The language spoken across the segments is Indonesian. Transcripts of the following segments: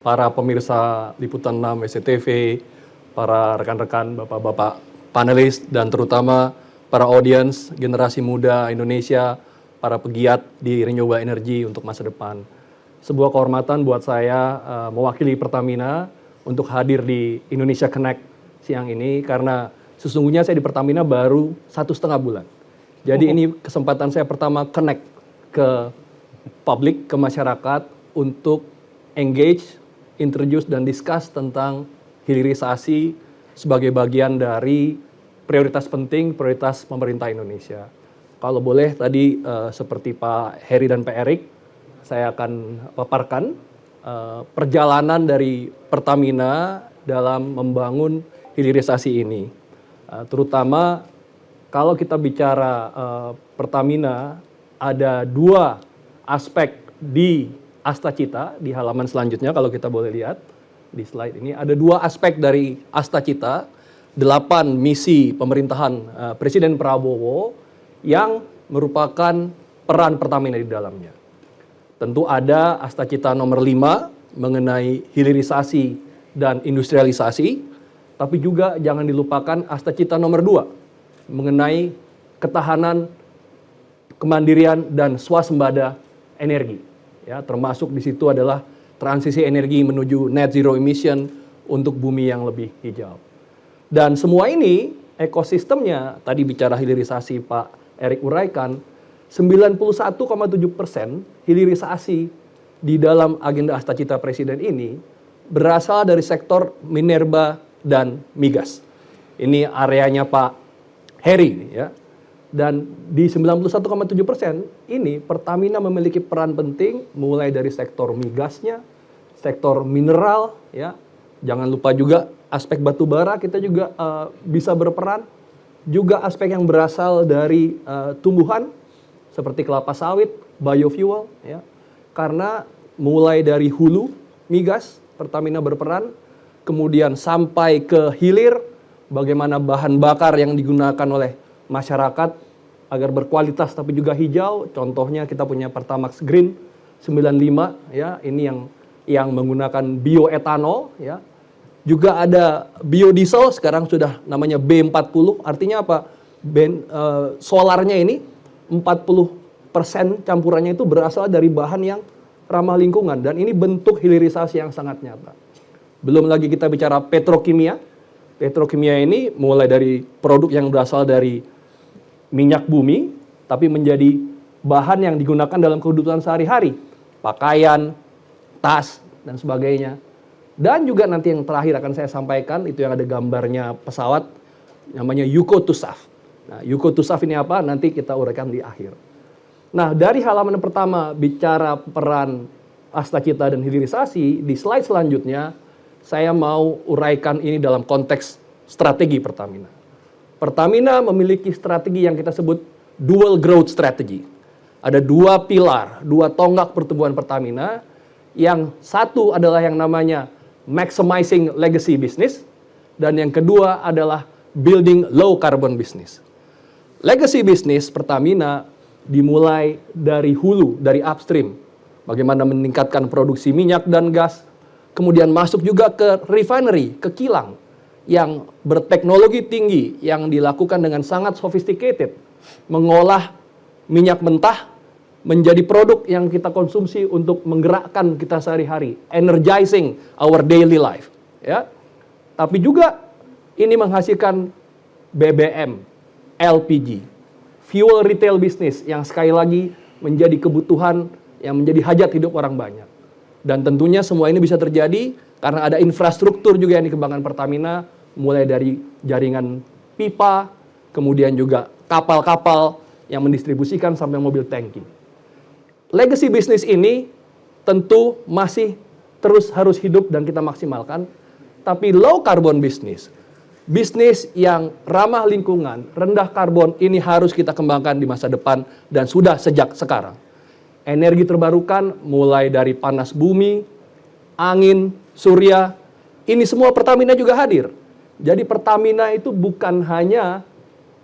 para pemirsa Liputan 6 SCTV, para rekan-rekan, bapak-bapak panelis, dan terutama para audiens generasi muda Indonesia, para pegiat di renewable energy untuk masa depan. Sebuah kehormatan buat saya mewakili Pertamina untuk hadir di Indonesia Connect siang ini, karena sesungguhnya saya di Pertamina baru 1,5 bulan. Jadi ini kesempatan saya pertama connect ke publik, ke masyarakat untuk engage, introduce, dan discuss tentang hilirisasi sebagai bagian dari prioritas penting, prioritas pemerintah Indonesia. Kalau boleh tadi seperti Pak Heri dan Pak Erik, saya akan paparkan perjalanan dari Pertamina dalam membangun hilirisasi ini. Terutama kalau kita bicara Pertamina, ada 2 aspek di Asta Cita, di halaman selanjutnya kalau kita boleh lihat di slide ini, ada 2 aspek dari Asta Cita, 8 misi pemerintahan Presiden Prabowo yang merupakan peran Pertamina di dalamnya. Tentu ada Asta Cita nomor 5 mengenai hilirisasi dan industrialisasi, tapi juga jangan dilupakan Asta Cita nomor 2 mengenai ketahanan, kemandirian, dan swasembada energi. Ya, termasuk di situ adalah transisi energi menuju net zero emission untuk bumi yang lebih hijau. Dan semua ini ekosistemnya, tadi bicara hilirisasi Pak Erik uraikan, 91,7% hilirisasi di dalam agenda Asta Cita Presiden ini berasal dari sektor minerba dan migas. Ini areanya Pak Heri, ya. Dan di 91,7% ini Pertamina memiliki peran penting mulai dari sektor migasnya, sektor mineral, ya. Jangan lupa juga aspek batu bara kita juga bisa berperan, juga aspek yang berasal dari tumbuhan seperti kelapa sawit, biofuel, ya. Karena mulai dari hulu migas Pertamina berperan, kemudian sampai ke hilir bagaimana bahan bakar yang digunakan oleh masyarakat agar berkualitas tapi juga hijau. Contohnya kita punya Pertamax Green 95, ya, ini yang menggunakan bioetanol, ya. Juga ada biodiesel, sekarang sudah namanya B40, artinya apa? Solarnya ini 40% campurannya itu berasal dari bahan yang ramah lingkungan, dan ini bentuk hilirisasi yang sangat nyata. Belum lagi kita bicara petrokimia. Petrokimia ini mulai dari produk yang berasal dari minyak bumi, tapi menjadi bahan yang digunakan dalam kehidupan sehari-hari. Pakaian, tas, dan sebagainya. Dan juga nanti yang terakhir akan saya sampaikan, itu yang ada gambarnya pesawat, namanya Yuko Tusaf. Nah, Yuko Tusaf ini apa? Nanti kita uraikan di akhir. Nah, dari halaman pertama bicara peran Asta Cita dan hilirisasi, di slide selanjutnya saya mau uraikan ini dalam konteks strategi Pertamina. Pertamina memiliki strategi yang kita sebut dual growth strategy. Ada 2 pilar, 2 tonggak pertumbuhan Pertamina. Yang satu adalah yang namanya maximizing legacy business, dan yang kedua adalah building low carbon business. Legacy business Pertamina dimulai dari hulu, dari upstream. Bagaimana meningkatkan produksi minyak dan gas, kemudian masuk juga ke refinery, ke kilang, yang berteknologi tinggi, yang dilakukan dengan sangat sophisticated, mengolah minyak mentah menjadi produk yang kita konsumsi untuk menggerakkan kita sehari-hari, energizing our daily life, ya. Tapi juga ini menghasilkan BBM, LPG, fuel retail business yang sekali lagi menjadi kebutuhan yang menjadi hajat hidup orang banyak. Dan tentunya semua ini bisa terjadi karena ada infrastruktur juga yang dikembangkan Pertamina, mulai dari jaringan pipa, kemudian juga kapal-kapal yang mendistribusikan sampai mobil tangki. Legacy bisnis ini tentu masih terus harus hidup dan kita maksimalkan, tapi low carbon business, bisnis yang ramah lingkungan, rendah karbon, ini harus kita kembangkan di masa depan dan sudah sejak sekarang. Energi terbarukan mulai dari panas bumi, angin, surya, ini semua Pertamina juga hadir. Jadi Pertamina itu bukan hanya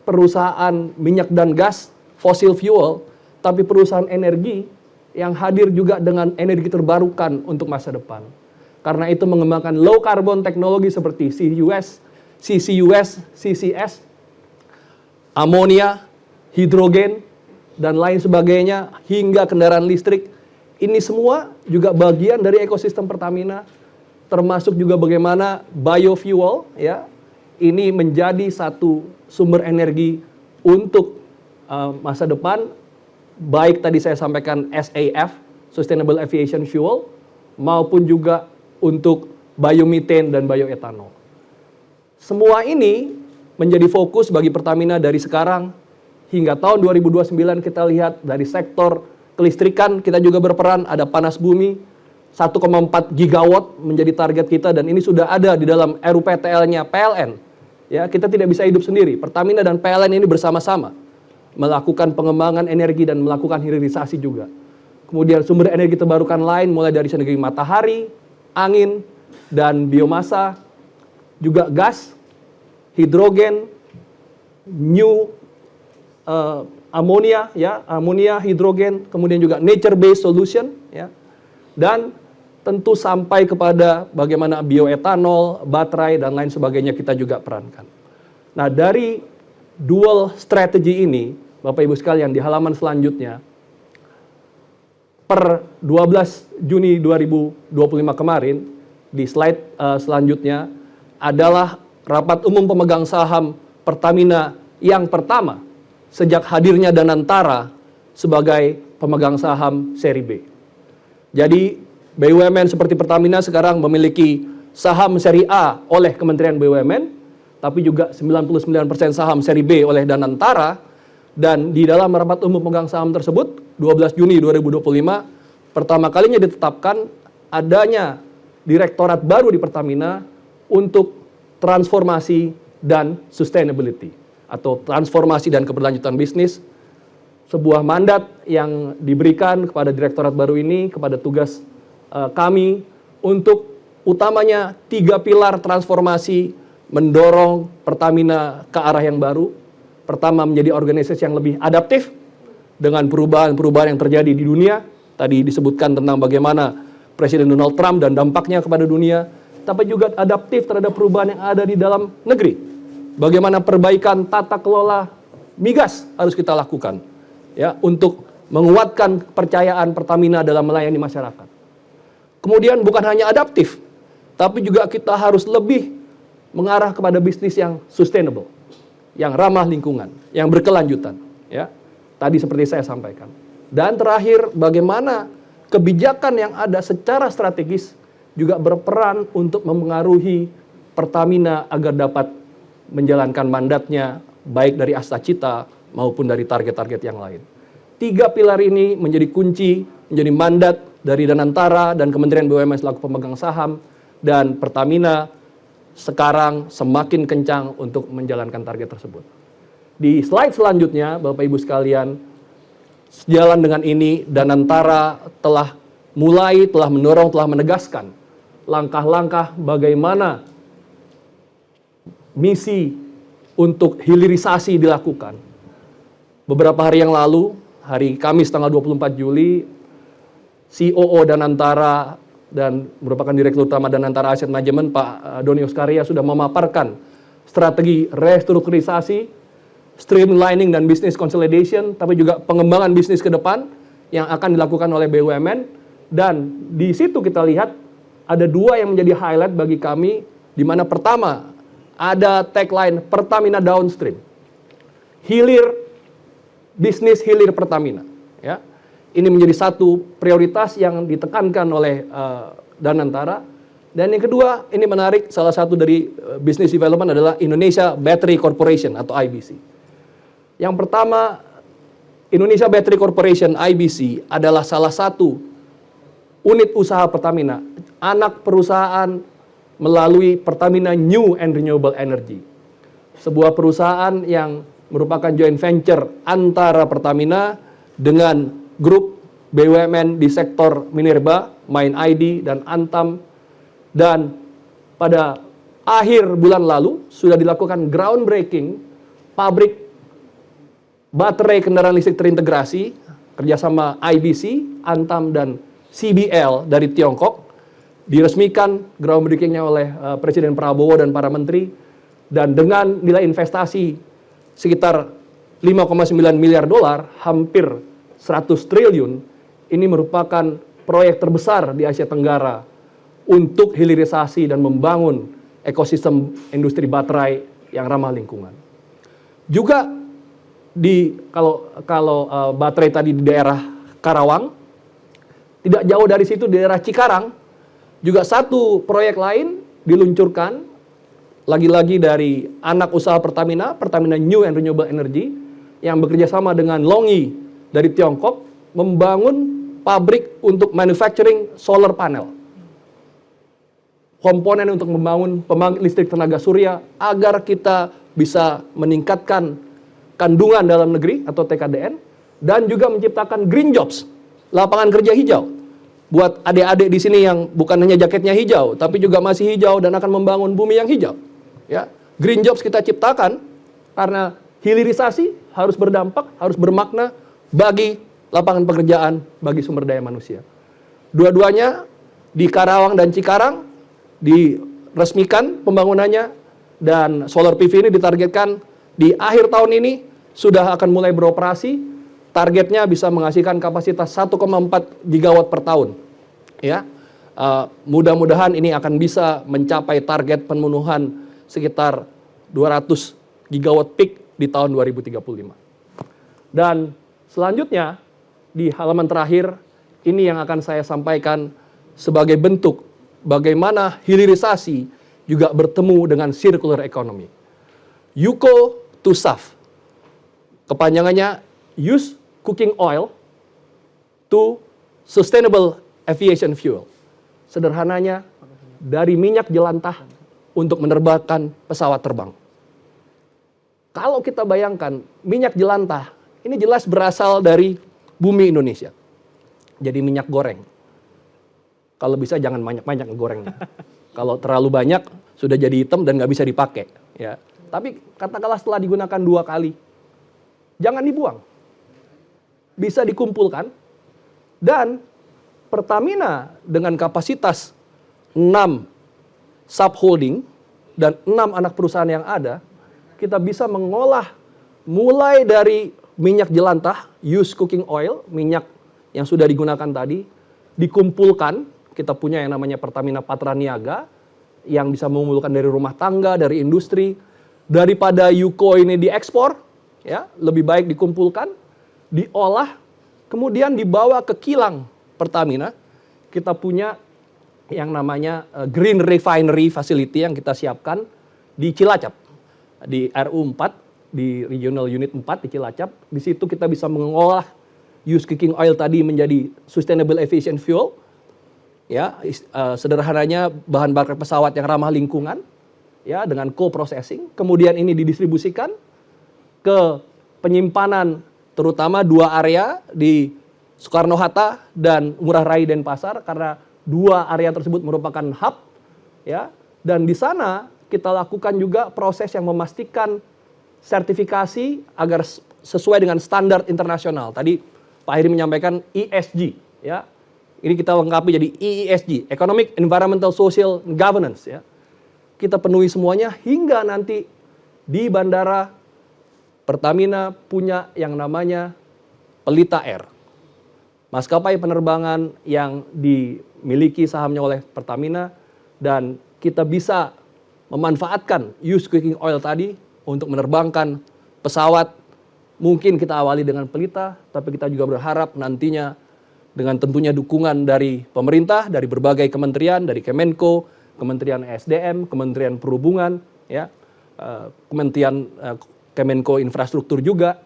perusahaan minyak dan gas, fossil fuel, tapi perusahaan energi yang hadir juga dengan energi terbarukan untuk masa depan. Karena itu mengembangkan low carbon teknologi seperti CCUS, CCS, amonia, hidrogen, dan lain sebagainya, hingga kendaraan listrik. Ini semua juga bagian dari ekosistem Pertamina, termasuk juga bagaimana biofuel, ya, ini menjadi satu sumber energi untuk masa depan, baik tadi saya sampaikan SAF, Sustainable Aviation Fuel, maupun juga untuk biomethane dan bioetanol. Semua ini menjadi fokus bagi Pertamina dari sekarang hingga tahun 2029. Kita lihat dari sektor kelistrikan kita juga berperan, ada panas bumi 1,4 gigawatt menjadi target kita, dan ini sudah ada di dalam RUPTL-nya PLN. Ya, kita tidak bisa hidup sendiri. Pertamina dan PLN ini bersama-sama melakukan pengembangan energi dan melakukan hilirisasi juga. Kemudian sumber energi terbarukan lain mulai dari energi matahari, angin, dan biomasa, juga gas, hidrogen, amonia, ya, amonia, hidrogen, kemudian juga nature based solution, ya, dan tentu sampai kepada bagaimana bioetanol, baterai, dan lain sebagainya kita juga perankan. Nah, dari dual strategy ini, Bapak Ibu sekalian, di halaman selanjutnya, per 12 Juni 2025 kemarin, di slide selanjutnya, adalah rapat umum pemegang saham Pertamina yang pertama sejak hadirnya Danantara sebagai pemegang saham seri B. Jadi BUMN seperti Pertamina sekarang memiliki saham seri A oleh Kementerian BUMN, tapi juga 99% saham seri B oleh Danantara. Dan di dalam rapat umum pemegang saham tersebut, 12 Juni 2025, pertama kalinya ditetapkan adanya direktorat baru di Pertamina untuk transformasi dan sustainability, atau transformasi dan keberlanjutan bisnis. Sebuah mandat yang diberikan kepada direktorat baru ini, kepada tugas kami untuk utamanya 3 pilar transformasi mendorong Pertamina ke arah yang baru. Pertama, menjadi organisasi yang lebih adaptif dengan perubahan-perubahan yang terjadi di dunia. Tadi disebutkan tentang bagaimana Presiden Donald Trump dan dampaknya kepada dunia, tapi juga adaptif terhadap perubahan yang ada di dalam negeri. Bagaimana perbaikan tata kelola migas harus kita lakukan, ya, untuk menguatkan kepercayaan Pertamina dalam melayani masyarakat. Kemudian bukan hanya adaptif, tapi juga kita harus lebih mengarah kepada bisnis yang sustainable, yang ramah lingkungan, yang berkelanjutan, ya. Tadi seperti saya sampaikan. Dan terakhir, bagaimana kebijakan yang ada secara strategis juga berperan untuk mempengaruhi Pertamina agar dapat menjalankan mandatnya baik dari Astacita maupun dari target-target yang lain. 3 pilar ini menjadi kunci, menjadi mandat dari Danantara dan Kementerian BUMN selaku pemegang saham, dan Pertamina sekarang semakin kencang untuk menjalankan target tersebut. Di slide selanjutnya, Bapak Ibu sekalian, sejalan dengan ini, Danantara telah mendorong, telah menegaskan langkah-langkah bagaimana misi untuk hilirisasi dilakukan. Beberapa hari yang lalu, hari Kamis tanggal 24 Juli, COO Danantara dan merupakan Direktur Utama Danantara Asset Management, Pak Doni Oskaria, sudah memaparkan strategi restrukturisasi, streamlining dan business consolidation, tapi juga pengembangan bisnis ke depan yang akan dilakukan oleh BUMN. Dan di situ kita lihat ada 2 yang menjadi highlight bagi kami, di mana pertama ada tagline Pertamina Downstream, hilir bisnis, hilir Pertamina, ya. Ini menjadi satu prioritas yang ditekankan oleh Danantara. Dan yang kedua, ini menarik, salah satu dari business development adalah Indonesia Battery Corporation atau IBC. Yang pertama, Indonesia Battery Corporation IBC adalah salah satu unit usaha Pertamina, anak perusahaan melalui Pertamina New and Renewable Energy. Sebuah perusahaan yang merupakan joint venture antara Pertamina dengan grup BUMN di sektor minerba, MindID dan Antam. Dan pada akhir bulan lalu sudah dilakukan groundbreaking pabrik baterai kendaraan listrik terintegrasi kerjasama IBC, Antam dan CBL dari Tiongkok. diresmikan groundbreaking-nya oleh Presiden Prabowo dan para menteri, dan dengan nilai investasi sekitar 5,9 miliar dolar, hampir 100 triliun, ini merupakan proyek terbesar di Asia Tenggara untuk hilirisasi dan membangun ekosistem industri baterai yang ramah lingkungan. Juga kalau baterai tadi di daerah Karawang, tidak jauh dari situ di daerah Cikarang, juga satu proyek lain diluncurkan, lagi-lagi dari anak usaha Pertamina, Pertamina New and Renewable Energy, yang bekerja sama dengan LONGi dari Tiongkok, membangun pabrik untuk manufacturing solar panel. Komponen untuk membangun pembangkit listrik tenaga surya, agar kita bisa meningkatkan kandungan dalam negeri atau TKDN, dan juga menciptakan green jobs, lapangan kerja hijau. Buat adik-adik di sini yang bukan hanya jaketnya hijau, tapi juga masih hijau dan akan membangun bumi yang hijau. Ya, green jobs kita ciptakan karena hilirisasi harus berdampak, harus bermakna bagi lapangan pekerjaan, bagi sumber daya manusia. Dua-duanya di Karawang dan Cikarang diresmikan pembangunannya, dan solar PV ini ditargetkan di akhir tahun ini sudah akan mulai beroperasi. Targetnya bisa menghasilkan kapasitas 1,4 gigawatt per tahun. Ya, mudah-mudahan ini akan bisa mencapai target pemenuhan sekitar 200 gigawatt peak di tahun 2035. Dan selanjutnya di halaman terakhir ini yang akan saya sampaikan sebagai bentuk bagaimana hilirisasi juga bertemu dengan circular economy. Yuko to SAF. Kepanjangannya use cooking oil to sustainable aviation fuel. Sederhananya, dari minyak jelantah untuk menerbangkan pesawat terbang. Kalau kita bayangkan, minyak jelantah ini jelas berasal dari bumi Indonesia. Jadi minyak goreng. Kalau bisa jangan banyak-banyak ngegorengnya. Kalau terlalu banyak, sudah jadi hitam dan nggak bisa dipakai. Ya. Tapi katakanlah setelah digunakan 2 kali, jangan dibuang. Bisa dikumpulkan, dan Pertamina dengan kapasitas 6 subholding dan 6 anak perusahaan yang ada, kita bisa mengolah mulai dari minyak jelantah, used cooking oil, minyak yang sudah digunakan tadi, dikumpulkan. Kita punya yang namanya Pertamina Patra Niaga, yang bisa mengumpulkan dari rumah tangga, dari industri. Daripada Yuko ini diekspor, ya, lebih baik dikumpulkan, diolah, kemudian dibawa ke kilang Pertamina. Kita punya yang namanya Green Refinery Facility yang kita siapkan di Cilacap, di RU4, di Regional Unit 4 di Cilacap. Di situ kita bisa mengolah used cooking oil tadi menjadi sustainable aviation fuel. Ya, sederhananya bahan bakar pesawat yang ramah lingkungan, ya, dengan co-processing. Kemudian ini didistribusikan ke penyimpanan, terutama 2 area di Soekarno-Hatta dan Ngurah Rai Denpasar, karena 2 area tersebut merupakan hub, ya. Dan di sana kita lakukan juga proses yang memastikan sertifikasi agar sesuai dengan standar internasional. Tadi Pak Heri menyampaikan ESG, ya. Ini kita lengkapi jadi EESG, Economic, Environmental, Social, Governance, ya. Kita penuhi semuanya hingga nanti di bandara Pertamina punya yang namanya Pelita Air. Maskapai penerbangan yang dimiliki sahamnya oleh Pertamina, dan kita bisa memanfaatkan used cooking oil tadi untuk menerbangkan pesawat. Mungkin kita awali dengan Pelita, tapi kita juga berharap nantinya dengan tentunya dukungan dari pemerintah, dari berbagai kementerian, dari Kemenko, Kementerian SDM, Kementerian Perhubungan, ya, Kementerian Kemenko Infrastruktur juga,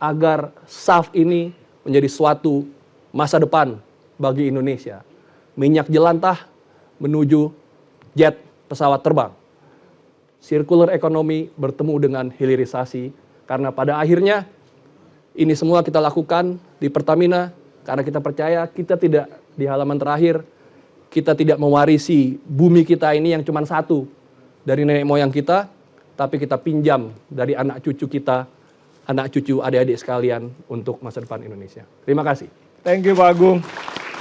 agar SAF ini menjadi suatu masa depan bagi Indonesia. Minyak jelantah menuju jet pesawat terbang. Circular economy bertemu dengan hilirisasi, karena pada akhirnya ini semua kita lakukan di Pertamina karena kita percaya kita tidak, di halaman terakhir, kita tidak mewarisi bumi kita ini yang cuma satu dari nenek moyang kita, tapi kita pinjam dari anak cucu kita, anak cucu adik-adik sekalian untuk masa depan Indonesia. Terima kasih. Thank you Pak Agung.